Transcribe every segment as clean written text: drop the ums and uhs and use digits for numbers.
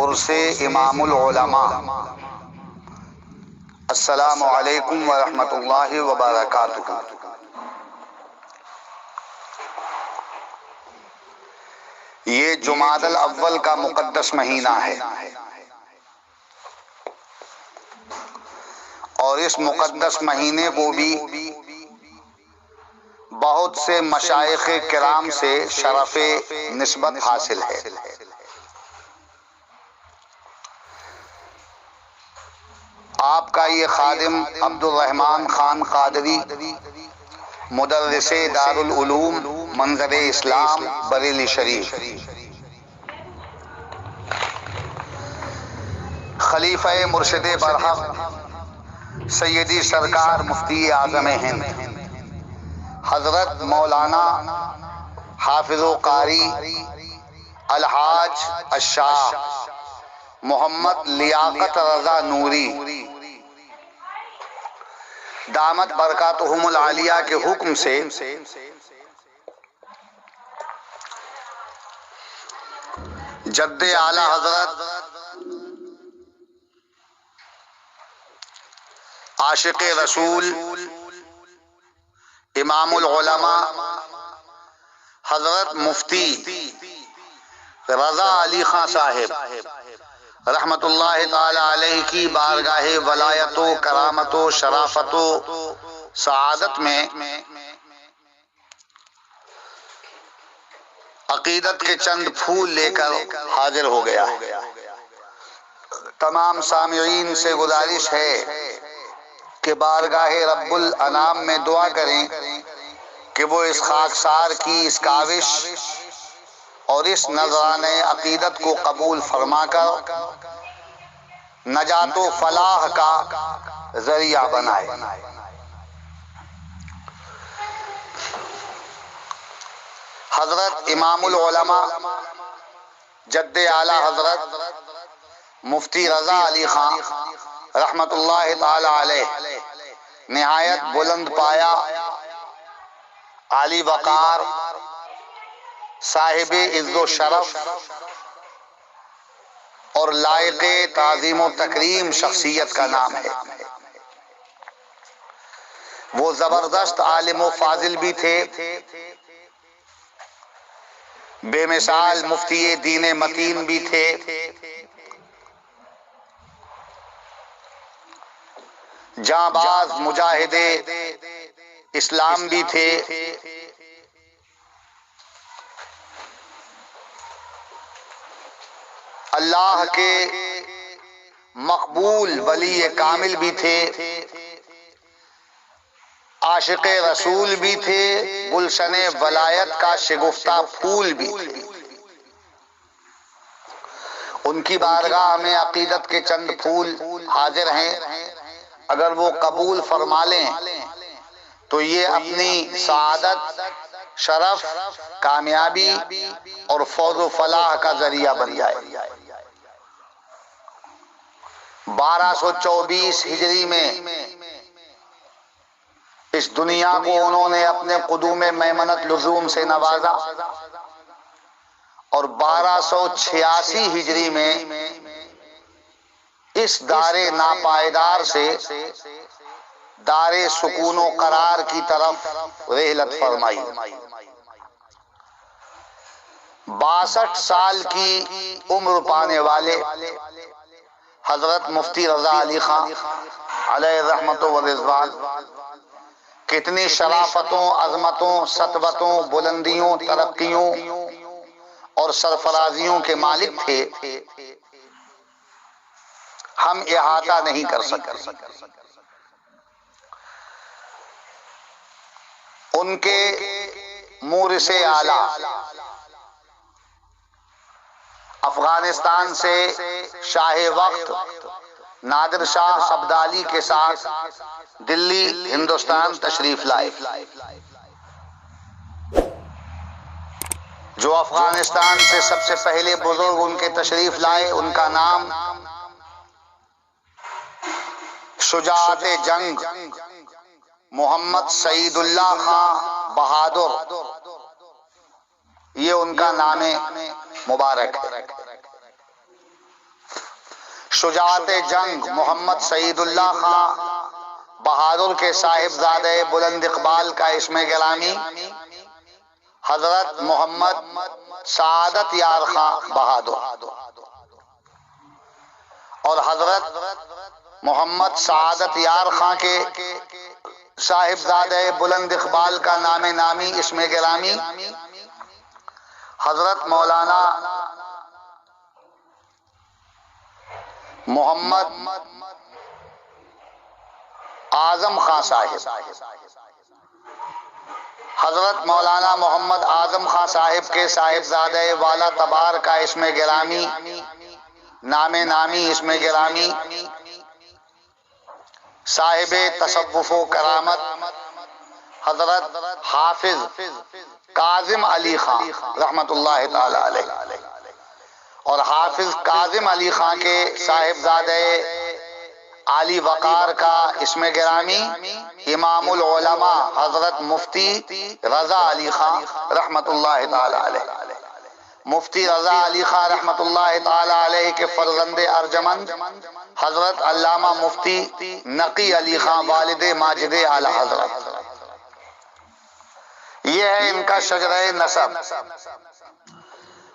عرس امام العلماء۔ السلام علیکم ورحمۃ اللہ وبرکاتہ۔ یہ جمادی الاول کا مقدس مہینہ ہے اور اس مقدس مہینے کو بھی بہت سے مشائخ کرام سے شرف نسبت حاصل ہے۔ آپ کا یہ خادم عبد الرحمن خان قادری، مدرس دارالعلوم منظر اسلام بریلی شریف، خلیفہ مرشد برحق سیدی سرکار مفتی اعظم ہند حضرت مولانا حافظ و قاری الحاج الشاہ محمد لیاقت رضا نوری دامت برکاتہم العالیہ کے حکم سے جد اعلی حضرت عاشق رسول امام العلماء حضرت مفتی رضا علی خان صاحب رحمت اللہ تعالی علیہ کی بارگاہ ولایت و کرامت و شرافت و سعادت میں عقیدت کے چند پھول لے کر حاضر ہو گیا ہے۔ تمام سامعین سے گزارش ہے کہ بارگاہ رب الانام میں دعا کریں کہ وہ اس خاکسار کی اس کاوش اور اس نذرانہ عقیدت کو قبول فرما کر نجات و فلاح کا ذریعہ بنائے۔ حضرت امام العلماء جد اعلی حضرت مفتی رضا علی خان رحمت اللہ تعالی علیہ نہایت بلند پایا، عالی وقار، صاحب عز و شرف اور لائق تعظیم و تکریم شخصیت کا نام ہے۔ وہ زبردست عالم و فاضل بھی تھے، بے مثال مفتی دین متین بھی تھے، جانباز مجاہد اسلام بھی تھے، اللہ کے مقبول ولی کامل بھی تھے، عاشق رسول بھی تھے، گلشن ولایت کا شگفتہ پھول بھی تھے۔ ان کی بارگاہ میں عقیدت کے چند پھول حاضر ہیں، اگر وہ قبول فرما لیں تو یہ اپنی سعادت، شرف، کامیابی اور فوز و فلاح کا ذریعہ بن جائے۔ 1224 ہجری میں اس دنیا کو انہوں نے اپنے قدوم میمنت لزوم سے نوازا اور 1286 ہجری میں اس دار ناپائیدار سے دار سکون و قرار کی طرف رحلت فرمائی۔ 62 سال کی عمر پانے والے حضرت مفتی رضا علی خان علیہ رحمت و رضوان کتنی شرافتوں، عظمتوں، سطوتوں، بلندیوں، ترقیوں اور سرفرازیوں کے مالک تھے، ہم احاطہ نہیں کر سکتے۔ ان کے مورث اعلیٰ افغانستان سے شاہ وقت نادر شاہ ابدالی کے ساتھ دلی ہندوستان تشریف لائے۔ جو افغانستان سے سب سے پہلے بزرگ ان کے تشریف لائے، ان کا نام شجاعت جنگ محمد سعید اللہ خان بہادر، یہ ان کا نام مبارک ہے۔ شجاعت جنگ محمد سعید اللہ خان بہادر کے صاحبزادہ بلند اقبال کا اسم گرامی حضرت محمد سعادت یار خان بہادر، اور حضرت محمد سعادت یار خان کے صاحبزادہ بلند اقبال کا نام نامی اسم گرامی حضرت مولانا محمد اعظم خان صاحب، حضرت مولانا محمد اعظم خان صاحب کے صاحبزادہ والا تبار کا اسم گرامی نام نامی اسم گرامی صاحب تصوف و کرامت حضرت حافظ کاظم علی خان رحمت اللہ تعالی علیہ، اور حافظ کاظم علی خان کے صاحبزادہ علی وقار کا اسم گرامی امام العلماء حضرت مفتی رضا علی خان رحمت اللہ تعالی علیہ۔ مفتی رضا علی خان رحمت اللہ تعالی علیہ کے فرزند ارجمند حضرت علامہ مفتی نقی علی خان والد ماجد اعلی حضرت، یہ ہے ان کا شجرہ نسب۔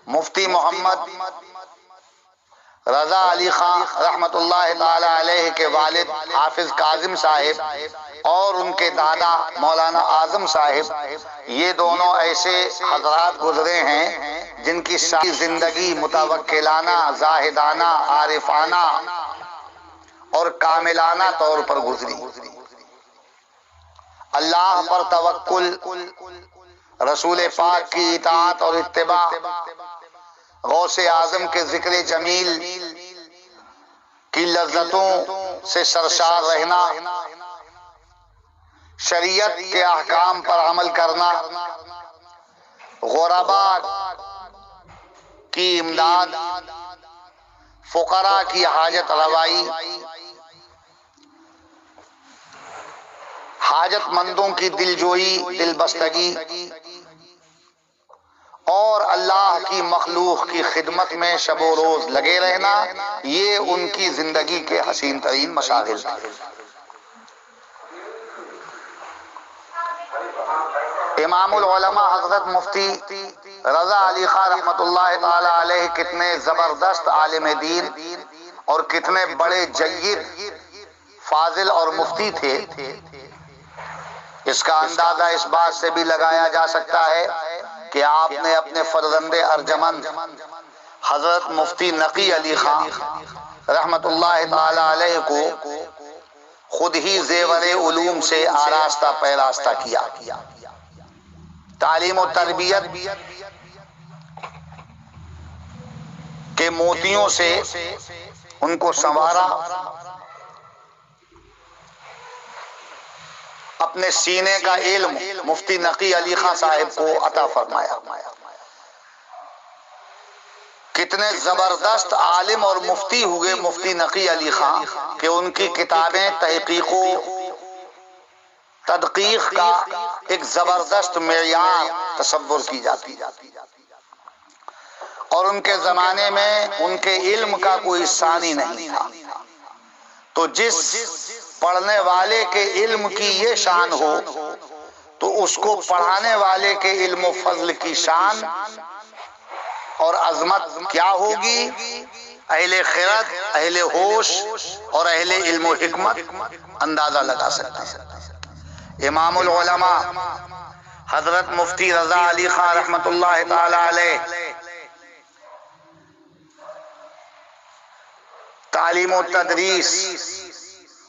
مفتی محمد رضا علی خان رحمت اللہ تعالی علیہ کے والد حافظ کاظم صاحب اور ان کے دادا مولانا اعظم صاحب، یہ دونوں ایسے حضرات گزرے ہیں جن کی ساری زندگی متوکلانہ، زاہدانہ، عارفانہ اور کاملانہ طور پر گزری۔ اللہ پر توکل، رسول پاک کی اطاعت اور اتباع، غوث اعظم کے ذکر جمیل کی لذتوں سے سرشار رہنا، شریعت کے احکام پر عمل کرنا، غرباء کی امداد، فقراء کی حاجت روائی، حاجت مندوں کی دلجوئی، دل بستگی، اور اللہ کی مخلوق کی خدمت میں شب و روز لگے رہنا، یہ ان کی زندگی کے حسین ترین مشاغل تھے۔ امام العلماء حضرت مفتی رضا علی خان رحمت اللہ تعالی علیہ کتنے زبردست عالم دین اور کتنے بڑے جید فاضل اور مفتی تھے، اس کا اندازہ اس بات سے بھی لگایا جا سکتا ہے کہ آپ نے اپنے فرزند ارجمند حضرت مفتی نقی علی خان رحمت اللہ تعالی علیہ کو خود ہی زیور علوم سے آراستہ پیراستہ کیا، تعلیم و تربیت کے موتیوں سے ان کو سنوارا، اپنے سینے کا علم مفتی نقی علی خان صاحب کو عطا فرمایا۔ کتنے زبردست عالم اور مفتی ہوئے مفتی نقی علی خان کہ ان کی کتابیں تحقیق و تدقیق کا ایک زبردست معیار تصور کی جاتی، اور ان کے زمانے میں ان کے علم کا کوئی ثانی نہیں تھا، تو جس پڑھنے والے کے علم کی یہ شان ہو تو اس کو پڑھانے والے کے علم و فضل کی شان اور عظمت کیا ہوگی؟ اہل خرد، اہل ہوش اور اہل علم و حکمت اندازہ لگا سکتے ہیں۔ امام العلماء حضرت مفتی رضا علی خان رحمت اللہ تعالی علیہ تعلیم و تدریس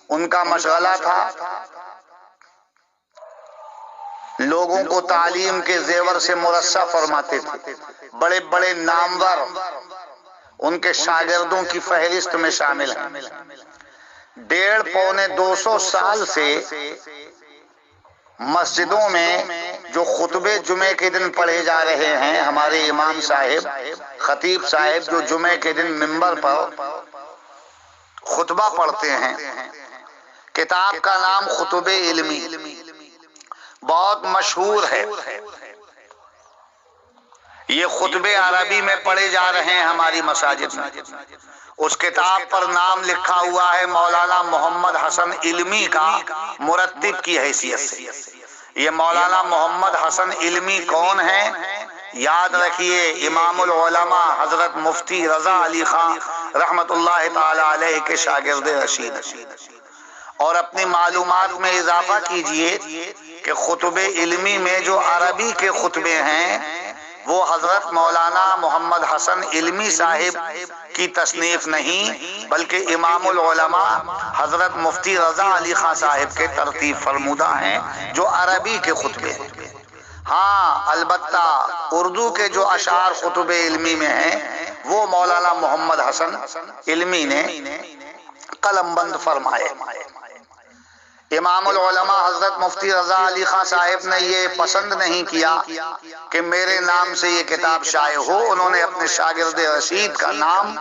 ان کا مشغلہ تھا، لوگوں کو تعلیم کے زیور سے مرصع فرماتے تھے، بڑے بڑے نامور ان کے شاگردوں کی فہرست میں شامل ہیں۔ 150 پونے 200 سال سے مسجدوں میں جو خطبے جمعے کے دن پڑھے جا رہے ہیں، ہمارے امام صاحب خطیب صاحب جو جمعے کے دن منبر پر خطبہ پڑھتے ہیں، کتاب کا نام خطب علمی بہت مشہور ہے۔ یہ خطبے عربی میں پڑھے جا رہے ہیں ہماری مساجد میں۔ اس کتاب پر نام لکھا ہوا ہے مولانا محمد حسن علمی کا مرتب کی حیثیت سے۔ یہ مولانا محمد حسن علمی کون ہیں؟ یاد رکھیے، امام العلماء حضرت مفتی رضا علی خان رحمت اللہ تعالی علیہ کے شاگرد رشید۔ اور اپنی معلومات میں اضافہ کیجئے کہ خطبے علمی میں جو عربی کے خطبے ہیں وہ حضرت مولانا محمد حسن علمی صاحب کی تصنیف نہیں، بلکہ امام العلماء حضرت مفتی رضا علی خان صاحب کے ترتیب فرمودہ ہیں جو عربی کے خطبے ہیں۔ ہاں البتہ اردو کے جو اشعار خطبے علمی میں ہیں وہ مولانا محمد حسن علمی نے قلم بند فرمائے۔ امام العلماء حضرت مفتی رضا علی خان صاحب نے یہ پسند نہیں کیا کہ میرے نام سے یہ کتاب شائع ہو۔ انہوں نے اپنے شاگرد رشید کا نام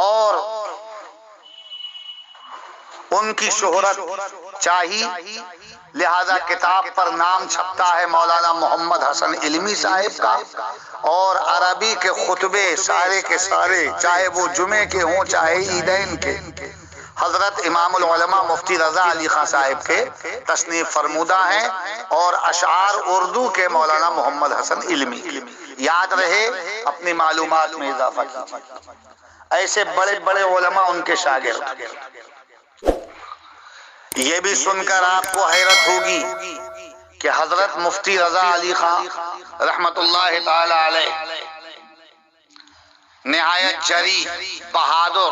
اور ان کی شہرت چاہی، لہذا کتاب پر نام چھپتا ہے مولانا محمد حسن علمی صاحب کا، اور عربی کے خطبے سارے کے سارے چاہے وہ جمعے کے ہوں چاہے عیدین کے حضرت امام العلماء مفتی رضا علی خان صاحب کے تصنیف فرمودہ ہیں، اور اشعار اردو کے مولانا محمد حسن علمی۔ یاد رہے، اپنی معلومات میں اضافہ کیجیے۔ ایسے بڑے بڑے علماء ان کے شاگرد۔ یہ بھی سن کر آپ کو حیرت ہوگی کہ حضرت مفتی رضا علی خان رحمت اللہ تعالی علیہ نہایت جری، بہادر،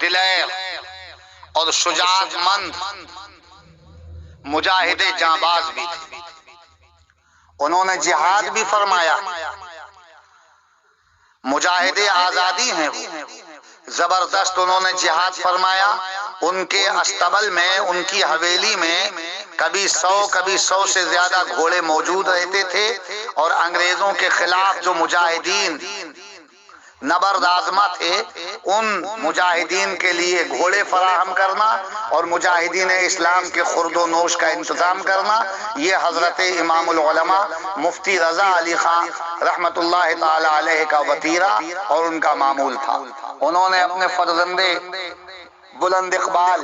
دلیر اور شجاعت مند مجاہد جانباز بھی تھے۔ انہوں نے جہاد بھی فرمایا، مجاہد آزادی ہیں وہ، زبردست انہوں نے جہاد فرمایا۔ ان کے استبل میں، ان کی حویلی میں کبھی 100 سے زیادہ گھوڑے موجود رہتے تھے، اور انگریزوں کے خلاف جو مجاہدین نبرد آزما تھے ان مجاہدین کے لیے گھوڑے فراہم کرنا اور مجاہدین اسلام کے خورد و نوش کا انتظام کرنا، یہ حضرت امام العلماء مفتی رضا علی خان رحمت اللہ تعالی علیہ کا وطیرہ اور ان کا معمول تھا۔ انہوں نے اپنے فرزندے بلند اقبال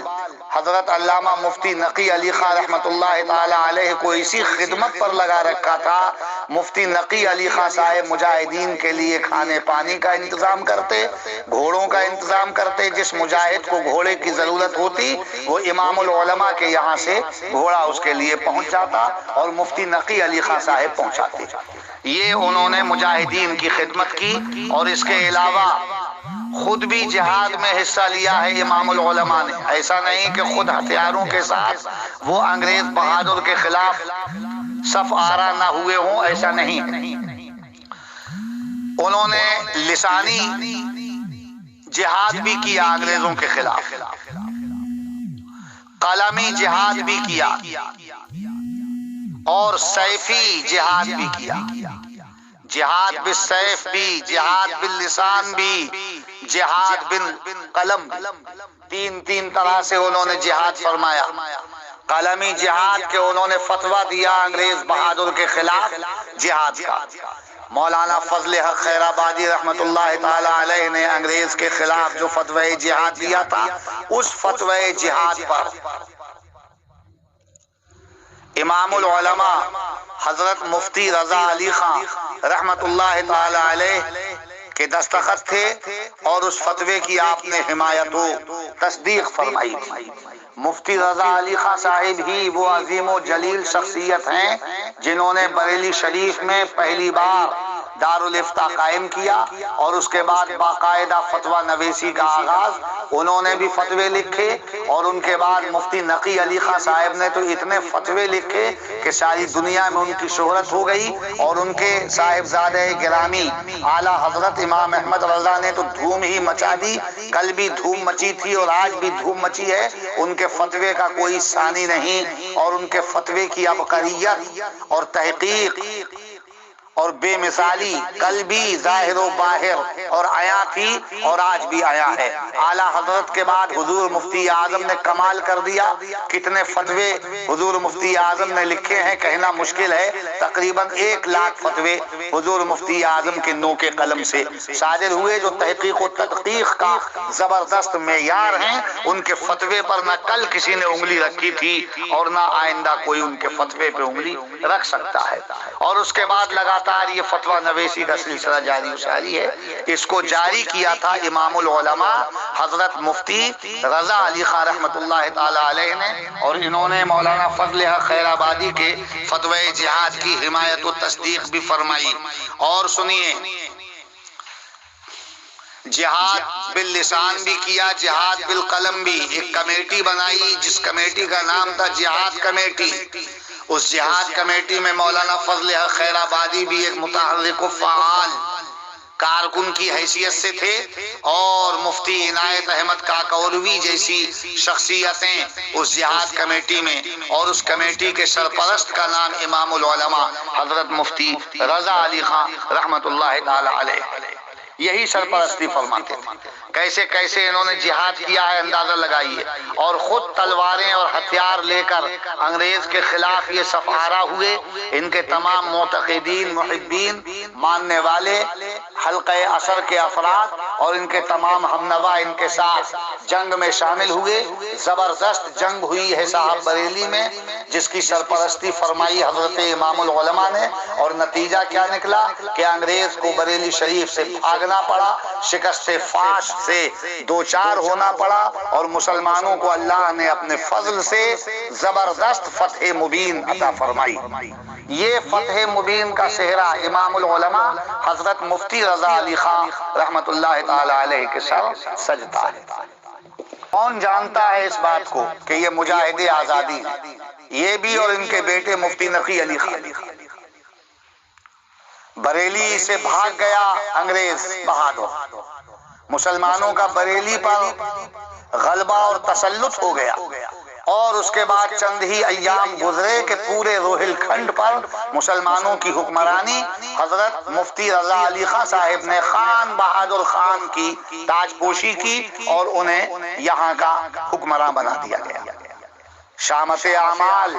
حضرت علامہ مفتی نقی علی خان رحمت اللہ تعالی علیہ کو اسی خدمت پر لگا رکھا تھا۔ مفتی نقی علی خان صاحب مجاہدین کے لیے کھانے پانی کا انتظام کرتے، گھوڑوں کا انتظام کرتے، جس مجاہد کو گھوڑے کی ضرورت ہوتی وہ امام العلماء کے یہاں سے گھوڑا اس کے لیے پہنچ جاتا اور مفتی نقی علی خان صاحب پہنچاتے۔ یہ انہوں نے مجاہدین کی خدمت کی، اور اس کے علاوہ خود بھی جہاد میں حصہ لیا ہے امام العلماء نے۔ ایسا نہیں کہ خود ہتھیاروں کے ساتھ وہ انگریز بہادر کے خلاف صف آرا نہ ہوئے ہوں، ایسا نہیں۔ انہوں نے لسانی جہاد بھی کیا انگریزوں کے خلاف، قلمی جہاد بھی کیا، اور سیفی جہاد بھی کیا۔ جہاد بالسیف بھی، جہاد باللسان بھی، جہاد بالقلم، تین طرح سے انہوں نے جہاد فرمایا۔ قلمی جہاد کے انہوں نے فتویٰ دیا انگریز بہادر کے خلاف جہاد کا۔ مولانا فضل حق خیر آبادی رحمت اللہ تعالی علیہ نے انگریز کے خلاف جو فتوی جہاد دیا تھا، اس فتوی جہاد پر امام العلماء حضرت مفتی رضا علی خان رحمت اللہ تعالی علیہ کے دستخط تھے، اور اس فتوے کی آپ نے حمایت و تصدیق فرمائی تھی۔ مفتی رضا علی خان صاحب ہی وہ عظیم و جلیل شخصیت ہیں جنہوں نے بریلی شریف میں پہلی بار دارالافتاء قائم کیا، اور اس کے بعد باقاعدہ فتویٰ نویسی کا آغاز۔ انہوں نے بھی فتوے لکھے، اور ان کے بعد مفتی نقی علی خان صاحب نے تو اتنے فتوے لکھے کہ ساری دنیا میں ان کی شہرت ہو گئی، اور ان کے صاحبزادہ گرامی اعلیٰ حضرت امام احمد رضا نے تو دھوم ہی مچا دی۔ کل بھی دھوم مچی تھی اور آج بھی دھوم مچی ہے، ان کے فتوے کا کوئی ثانی نہیں، اور ان کے فتوے کی عبقریت اور تحقیق اور بے مثالی کل بھی ظاہر و باہر اور عیاں تھی اور آج بھی عیاں ہے۔ اعلیٰ حضرت کے بعد حضور مفتی اعظم نے کمال کر دیا۔ کتنے فتوے حضور مفتی اعظم نے لکھے ہیں کہنا مشکل ہے، تقریباً 1,00,000 فتوے حضور مفتی اعظم کے نو کے قلم سے صادر ہوئے، جو تحقیق و تدقیق کا زبردست معیار ہیں۔ ان کے فتوے پر نہ کل کسی نے انگلی رکھی تھی اور نہ آئندہ کوئی ان کے فتوے پہ انگلی رکھ سکتا ہے۔ اور اس کے بعد لگاتار یہ فتویٰ نویسی کا سلسلہ جاری و ساری ہے۔ اس کو جاری کیا تھا امام العلماء حضرت مفتی رضا علی خان رحمۃ اللہ تعالی علیہ نے، اور انہوں نے مولانا فضل حق خیر آبادی کے فتوی جہاد کی حمایت و تصدیق بھی فرمائی۔ اور سنیے، جہاد باللسان بھی کیا، جہاد بالقلم بھی۔ ایک کمیٹی بنائی جس کمیٹی کا نام تھا جہاد کمیٹی۔ اس جہاد کمیٹی میں مولانا فضل حق خیر آبادی بھی ایک متحرک و فعال کارکن کی حیثیت سے تھے، اور مفتی عنایت احمد کاکولوی جیسی شخصیتیں اس جہاد کمیٹی میں، اور اس کمیٹی کے سرپرست کا نام امام العلماء حضرت مفتی رضا علی خان رحمۃ اللہ تعالی علیہ یہی سرپرستی فرماتے تھے۔ کیسے کیسے انہوں نے جہاد کیا ہے اندازہ لگائیے، اور خود تلواریں اور ہتھیار لے کر انگریز کے خلاف یہ سفارہ ہوئے۔ ان کے تمام معتقدین، محبین، ماننے والے، حلقہ اثر کے افراد اور ان کے تمام ہمنوا ان کے ساتھ جنگ میں شامل ہوئے۔ زبردست جنگ ہوئی ہے صاحب بریلی میں، جس کی سرپرستی فرمائی حضرت امام العلماء نے، اور نتیجہ کیا نکلا کہ انگریز کو بریلی شریف سے بھاگنا پڑا، شکست فاش سے دوچار ہونا پڑا، اور مسلمانوں کو اللہ نے اپنے فضل سے زبردست فتح مبین عطا فرمائی۔ یہ فتح مبین کا صحرا امام العلماء حضرت مفتی رضا علی خان رحمۃ اللہ تعالی علیہ کے سر سجدہ ہے۔ کون جانتا ہے اس بات کو کہ یہ مجاہد آزادی ہیں؟ یہ بھی اور ان کے بیٹے مفتی نقی علی خان۔ بریلی سے بھاگ گیا انگریز بہادر، مسلمانوں کا بریلی پر غلبہ اور تسلط ہو گیا، اور اس کے بعد چند ہی ایام گزرے کہ پورے روہل کھنڈ پر مسلمانوں کی حکمرانی حضرت مفتی رضا علی خان صاحب نے خان بہادر خان کی تاج پوشی کی، اور انہیں یہاں کا حکمراں بنا دیا گیا۔ شامت اعمال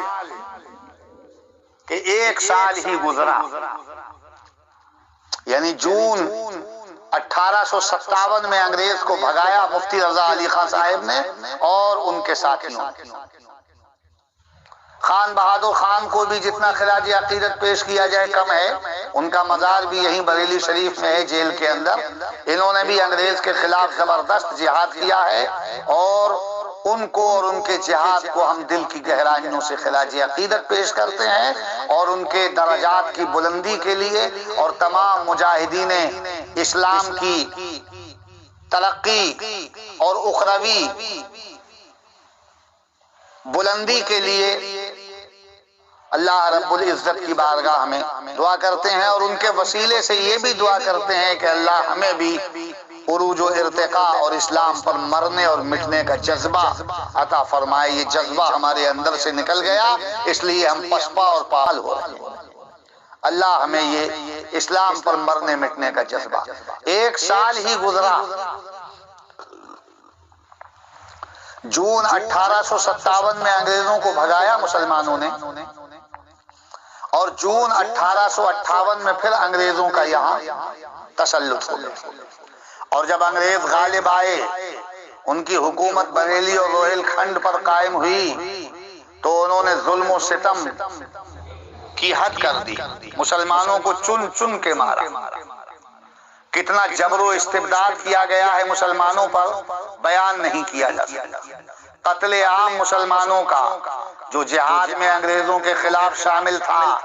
کہ 1 سال ہی گزرا، یعنی جون 1857 میں انگریز کو بھگایا مفتی رضا علی خان صاحب نے اور ان کے ساتھیوں۔ خان بہادر خان کو بھی جتنا خراج عقیدت پیش کیا جائے کم ہے، ان کا مزار بھی یہیں بریلی شریف میں ہے جیل کے اندر۔ انہوں نے بھی انگریز کے خلاف زبردست جہاد کیا ہے، اور ان کو اور ان کے جہاد کو ہم دل کی گہرائیوں سے خراج عقیدت پیش کرتے ہیں، اور ان کے درجات کی بلندی کے لیے اور تمام مجاہدین اسلام کی ترقی اور اخروی بلندی کے لیے اللہ رب العزت کی بارگاہ میں دعا کرتے ہیں، اور ان کے وسیلے سے یہ بھی دعا کرتے ہیں کہ اللہ ہمیں بھی عروج و ارتقاء اور اسلام پر مرنے اور مٹنے کا جذبہ عطا فرمائے۔ یہ جذبہ ہمارے اندر سے نکل گیا، اس لیے ہم پسپا اور پال ہو رہے ہیں۔ اللہ ہمیں یہ اسلام پر مرنے مٹنے کا جذبہ۔ 1 سال ہی گزرا، جون 1857 میں انگریزوں کو بھگایا مسلمانوں نے، اور جون 1858 میں پھر انگریزوں کا یہاں تسلط ہو گیا، اور جب انگریز غالب آئے، ان کی حکومت بریلی اور روہل کھنڈ پر قائم ہوئی، تو انہوں نے ظلم و ستم کی حد کر دی، مسلمانوں کو چن چن کے مارا۔ کتنا جبر و استبداد کیا گیا ہے مسلمانوں پر بیان نہیں کیا جا سکتا۔ قتل عام مسلمانوں کا جو جہاد میں انگریزوں کے خلاف شامل تھا،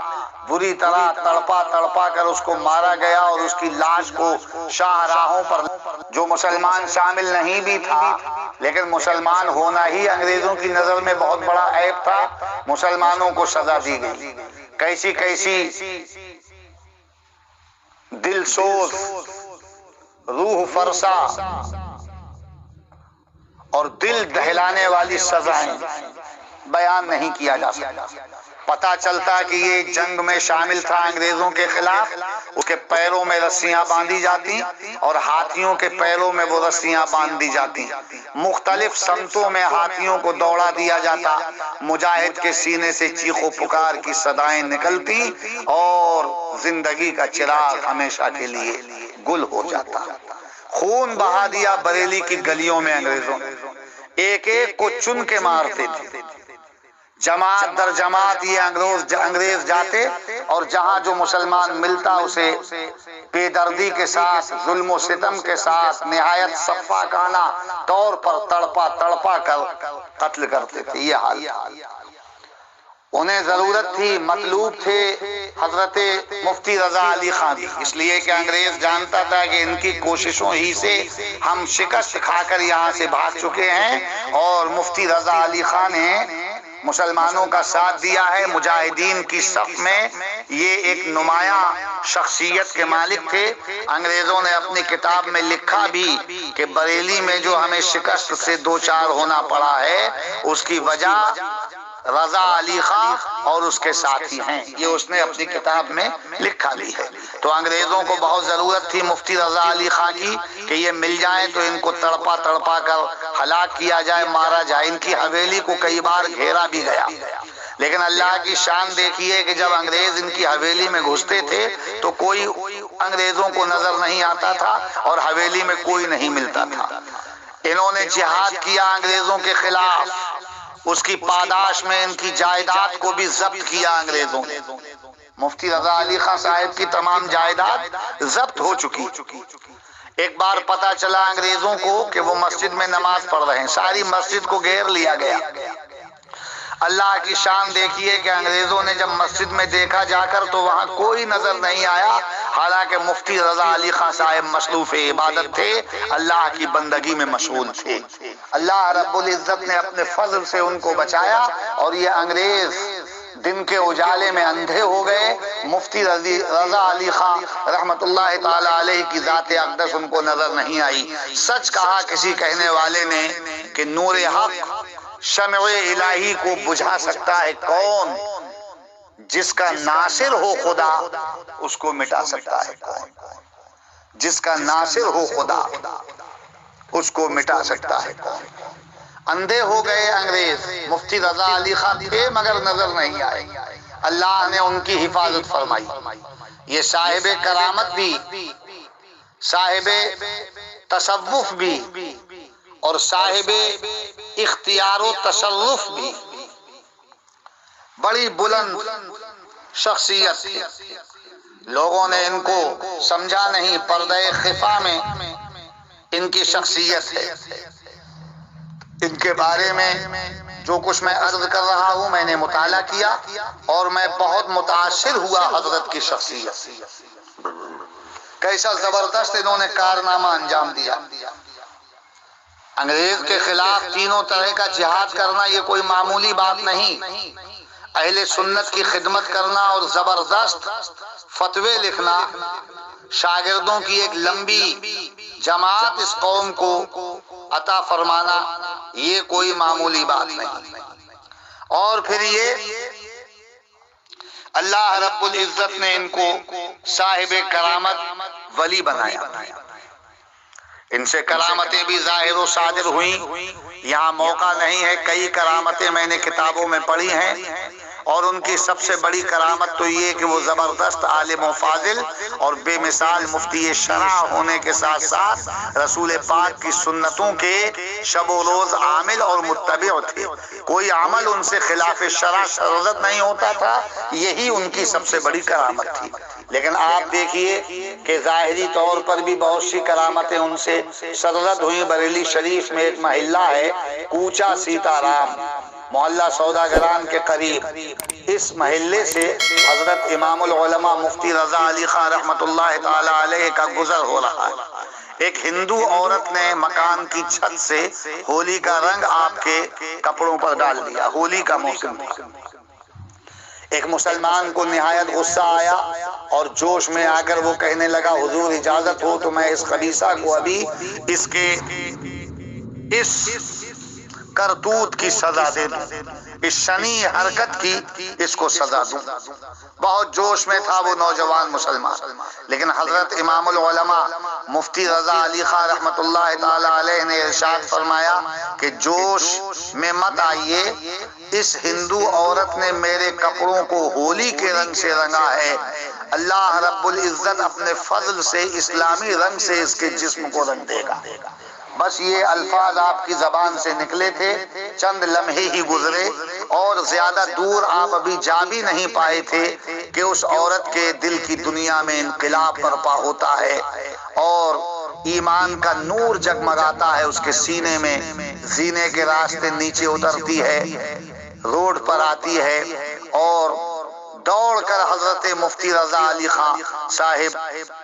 بری طرح تڑپا تڑپا کر اس کو مارا گیا، اور اس کی لاش کو شاہراہوں پر، جو مسلمان شامل نہیں بھی تھا لیکن مسلمان ہونا ہی انگریزوں کی نظر میں بہت بڑا عیب تھا، مسلمانوں کو سزا دی گئی۔ کیسی کیسی دل سوز، روح فرسا اور دل دہلانے والی سزائیں بیان نہیں کیا جا سکتا۔ پتہ چلتا کہ یہ جنگ میں شامل تھا انگریزوں کے خلاف، اس کے پیروں میں رسیاں باندھی جاتی اور ہاتھیوں کے پیروں میں وہ رسیاں باندھ دی جاتی، مختلف سمتوں میں ہاتھیوں کو دوڑا دیا جاتا، مجاہد کے سینے سے چیخ و پکار کی صدائیں نکلتی اور زندگی کا چراغ ہمیشہ کے لیے گل ہو جاتا۔ خون بہا دیا بریلی کی گلیوں میں انگریزوں نے، ایک ایک کو چن کے مارتے تھے، جماعت در جماعت یہ انگریز جاتے اور جہاں جو مسلمان ملتا اسے بے دردی کے ساتھ، ظلم و ستم کے ساتھ، نہایت صفاقانہ طور پر تڑپا کر قتل کرتے تھے۔ یہ حال انہیں ضرورت تھی، مطلوب تھے حضرت مفتی رضا علی خان کی، اس لیے کہ انگریز جانتا تھا کہ ان کی کوششوں ہی سے ہم شکست کھا کر یہاں سے بھاگ چکے ہیں، اور مفتی رضا علی خان نے مسلمانوں کا ساتھ دیا ہے، مجاہدین کی صف میں یہ ایک نمایاں شخصیت کے مالک تھے۔ انگریزوں نے اپنی کتاب میں لکھا بھی کہ بریلی میں جو ہمیں شکست سے دوچار ہونا پڑا ہے اس کی وجہ رضا علی خان اور اس کے ساتھی ہیں، یہ اس نے اپنی کتاب میں لکھا بھی ہے۔ تو انگریزوں کو بہت ضرورت تھی مفتی رضا علی خان کی کہ یہ مل جائیں تو ان کو تڑپا کر ہلاک کیا جائے، مارا جائے۔ ان کی حویلی کو کئی بار گھیرا بھی گیا، لیکن اللہ کی شان دیکھیے کہ جب انگریز ان کی حویلی میں گھستے تھے تو کوئی انگریزوں کو نظر نہیں آتا تھا اور حویلی میں کوئی نہیں ملتا تھا۔ انہوں نے جہاد کیا انگریزوں کے خلاف، اس کی پاداش میں ان کی جائیداد کو بھی ضبط کیا انگریزوں نے۔ مفتی رضا علی خان صاحب کی تمام جائیداد ضبط ہو چکی۔ ایک بار پتہ چلا انگریزوں کو کہ وہ مسجد میں نماز پڑھ رہے ہیں، ساری مسجد کو گھیر لیا گیا۔ اللہ کی شان دیکھیے کہ انگریزوں نے جب مسجد میں دیکھا جا کر تو وہاں کوئی نظر نہیں آیا، حالانکہ مفتی رضا علی خان صاحب مصروف عبادت تھے، اللہ کی بندگی میں مشغول تھے۔ اللہ رب العزت نے اپنے فضل سے ان کو بچایا اور یہ انگریز دن کے اجالے میں اندھے ہو گئے۔ مفتی رضا علی خان رحمت اللہ تعالی علیہ کی ذات اقدس ان کو نظر نہیں آئی۔ سچ کہا کسی کہنے والے نے کہ نور حق شمع الہی کو بجھا سکتا ہے کون؟ جس کا ناصر ہو خدا اس کو مٹا سکتا ہے کون؟ جس کا ناصر ہو خدا اس کو مٹا سکتا ہے کون؟ اندھے ہو گئے انگریز، مفتی رضا علی خان تھے مگر نظر نہیں آئے، اللہ نے ان کی حفاظت فرمائی۔ یہ صاحب کرامت بھی، صاحب تصوف بھی اور صاحب اختیار و تصرف بھی، بڑی بلند شخصیت تھی۔ لوگوں نے ان کو سمجھا نہیں، پردہ خفا میں ان کی شخصیت ہے۔ ان کے بارے میں جو کچھ میں عرض کر رہا ہوں میں نے مطالعہ کیا اور میں بہت متاثر ہوا حضرت کی شخصیت سے۔ کیسا زبردست انہوں نے کارنامہ انجام دیا۔ انگریز کے خلاف تینوں طرح کا جہاد کرنا یہ کوئی معمولی بات نہیں۔ اہل سنت کی خدمت کرنا اور زبردست فتوے لکھنا، شاگردوں کی ایک لمبی جماعت اس قوم کو عطا فرمانا، یہ کوئی معمولی بات نہیں۔ اور پھر یہ اللہ رب العزت نے ان کو صاحب کرامت ولی بنایا۔ ان سے کرامتیں بھی ظاہر و صادر ہوئیں، یہاں موقع نہیں ہے، کئی کرامتیں میں نے کتابوں میں پڑھی ہیں، اور ان کی سب سے بڑی کرامت تو یہ کہ وہ زبردست عالم و فاضل اور بے مثال مفتی شرع ہونے کے ساتھ ساتھ رسول پاک کی سنتوں کے شب و روز عامل اور متبع تھے۔ کوئی عمل ان سے خلاف شرع شرعت نہیں ہوتا تھا، یہی ان کی سب سے بڑی کرامت تھی۔ لیکن آپ دیکھیے کہ ظاہری طور پر بھی بہت سی کرامتیں ان سے سرزد ہوئی۔ بریلی شریف میں ایک محلہ ہے کوچا سیتا رام، محلہ سوداگران کے قریب، اس محلے سے حضرت امام العلماء مفتی رضا علی خان رحمت اللہ تعالی علیہ کا گزر ہو رہا ہے۔ ایک ہندو عورت نے مکان کی چھت سے ہولی کا رنگ آپ کے کپڑوں پر ڈال دیا، ہولی کا موسم تھا۔ ایک مسلمان کو نہایت غصہ آیا اور جوش میں آ کر وہ کہنے لگا حضور اجازت ہو تو میں اس خبیثہ کو ابھی اس کے اس کرتوت کی سزا دے دوں، اس شنی حرکت کی اس کو سزا دوں۔ بہت جوش میں تھا وہ نوجوان مسلمان، لیکن حضرت امام العلماء مفتی رضا علی خان رحمۃ اللہ تعالی علیہ نے ارشاد فرمایا کہ جوش میں مت آئیے، اس ہندو عورت نے میرے کپڑوں کو ہولی کے رنگ سے رنگا ہے، اللہ رب العزت اپنے فضل سے اسلامی رنگ سے اس کے جسم کو رنگ دے گا۔ بس یہ الفاظ آپ کی زبان سے نکلے تھے، چند لمحے ہی گزرے اور زیادہ دور آپ ابھی جا بھی نہیں پائے تھے کہ اس عورت کے دل کی دنیا میں انقلاب برپا ہوتا ہے اور ایمان کا نور جگمگاتا ہے اس کے سینے میں، زینے کے راستے نیچے اترتی ہے، روڈ پر آتی ہے اور دوڑ کر حضرت مفتی رضا علی خان صاحب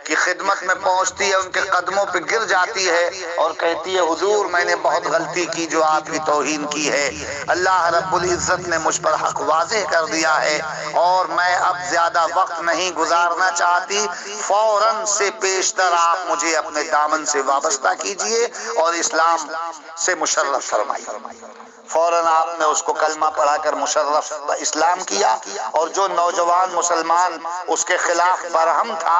کی خدمت میں پہنچتی ہے، ان کے قدموں پہ گر جاتی ہے اور کہتی ہے حضور میں نے بہت غلطی کی جو آپ کی توہین کی ہے، اللہ رب العزت نے مجھ پر حق واضح کر دیا ہے اور میں اب زیادہ وقت نہیں گزارنا چاہتی، فوراً سے پیشتر آپ مجھے اپنے دامن سے وابستہ کیجئے اور اسلام سے مشرف فرمائیے۔ فوراً آپ نے اس کو کلمہ پڑھا کر مشرف اسلام کیا، اور جو نوجوان مسلمان اس کے خلاف برہم تھا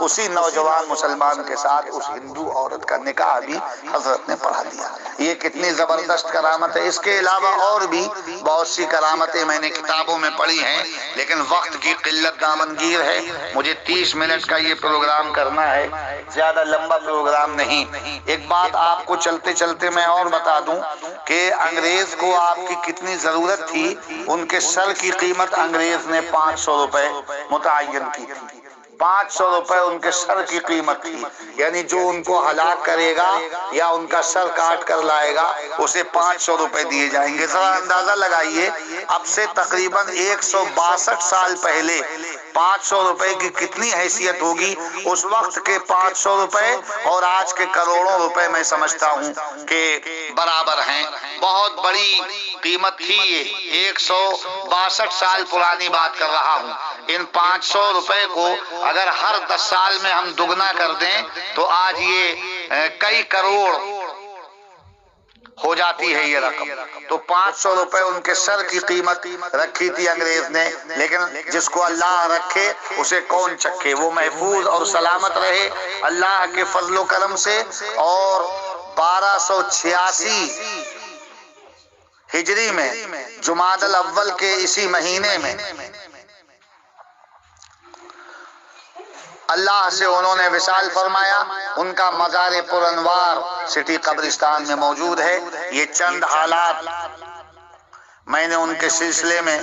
اسی نوجوان مسلمان کے ساتھ اس ہندو عورت کا نکاح بھی حضرت نے پڑھا دیا۔ یہ کتنی زبردست کرامت ہے۔ اس کے علاوہ اور بھی بہت سی کرامتیں میں نے کتابوں میں پڑھی ہیں، لیکن وقت کی قلت دامنگیر ہے، مجھے 30 منٹ کا یہ پروگرام کرنا ہے، زیادہ لمبا پروگرام نہیں۔ ایک بات آپ کو چلتے چلتے میں اور بتا دوں کہ انگریز کو آپ کی کتنی ضرورت تھی، ان کے سر کی قیمت انگریز نے 500 روپے متعین کی تھی، 500 روپے ان کے سر کی قیمت تھی، یعنی جو ان کو ہلاک کرے گا یا ان کا سر کاٹ کر لائے گا اسے 500 روپے دیے جائیں گے۔ ذرا اندازہ لگائیے اب سے تقریباً 162 سال پہلے 500 روپے کی کتنی حیثیت ہوگی، اس وقت کے 500 روپے اور آج کے کروڑوں روپے میں سمجھتا ہوں کہ برابر ہیں، بہت بڑی قیمت تھی یہ، 162 سال پرانی بات کر رہا ہوں۔ ان 500 روپے کو اگر ہر 10 سال میں ہم دگنا کر دیں تو آج یہ کئی کروڑ ہو جاتی ہے یہ رقم۔ تو 500 روپے ان کے سر کی قیمت رکھی تھی انگریز نے، لیکن جس کو اللہ رکھے اسے کون چکھے، وہ محفوظ اور سلامت رہے اللہ کے فضل و کرم سے۔ اور 1286 ہجری میں جمادی الاول کے اسی مہینے میں اللہ سے انہوں نے وصال فرمایا، ان کا مزار پر انوار سٹی قبرستان میں موجود ہے۔ یہ چند حالات میں نے ان کے سلسلے میں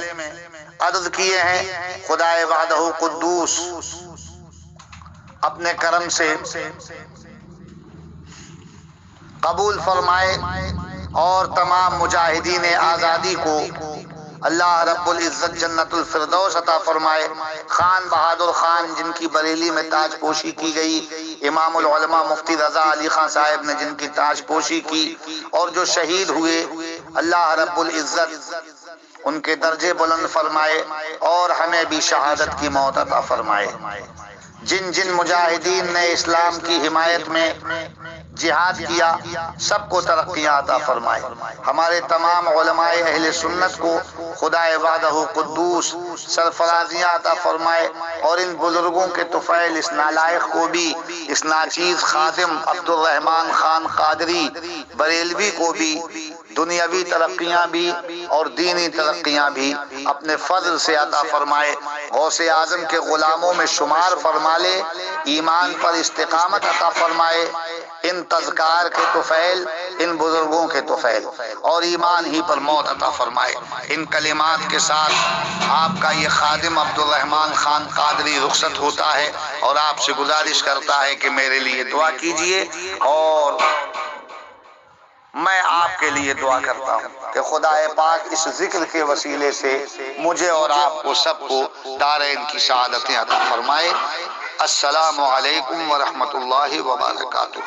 عرض کیے ہیں۔ خدائے وحدہ قدوس اپنے کرم سے قبول فرمائے اور تمام مجاہدین آزادی کو اللہ رب العزت جنت الفردوس عطا فرمائے۔ خان بہادر خان جن کی بریلی میں تاج پوشی کی گئی، امام العلماء مفتی رضا علی خان صاحب نے جن کی تاج پوشی کی اور جو شہید ہوئے، اللہ رب العزت ان کے درجے بلند فرمائے اور ہمیں بھی شہادت کی موت عطا فرمائے۔ جن جن مجاہدین نے اسلام کی حمایت میں جہاد کیا سب کو ترقیاں عطا فرمائے۔ ہمارے تمام علماء اہل سنت کو خدائے وحدہ قدوس سرفرازیاں عطا فرمائے، اور ان بزرگوں کے طفیل اس نالائق کو بھی، اس ناچیز خادم عبد الرحمن خان قادری بریلوی کو بھی دنیاوی ترقیاں بھی اور دینی ترقیاں بھی اپنے فضل سے عطا فرمائے۔ غوث اعظم کے غلاموں میں شمار فرما لے، ایمان پر استقامت عطا فرمائے۔ ان تذکار کے طفیل، ان بزرگوں کے طفیل اور ایمان ہی پر موت عطا فرمائے۔ ان کلمات کے ساتھ آپ کا یہ خادم عبد الرحمن خان قادری رخصت ہوتا ہے اور آپ سے گزارش کرتا ہے کہ میرے لیے دعا کیجئے، اور میں آپ کے لیے دعا کرتا ہوں کہ خدائے پاک اس ذکر کے وسیلے سے مجھے اور آپ کو سب کو دارین کی سعادتیں عطا فرمائے۔ السلام علیکم ورحمۃ اللہ وبرکاتہ۔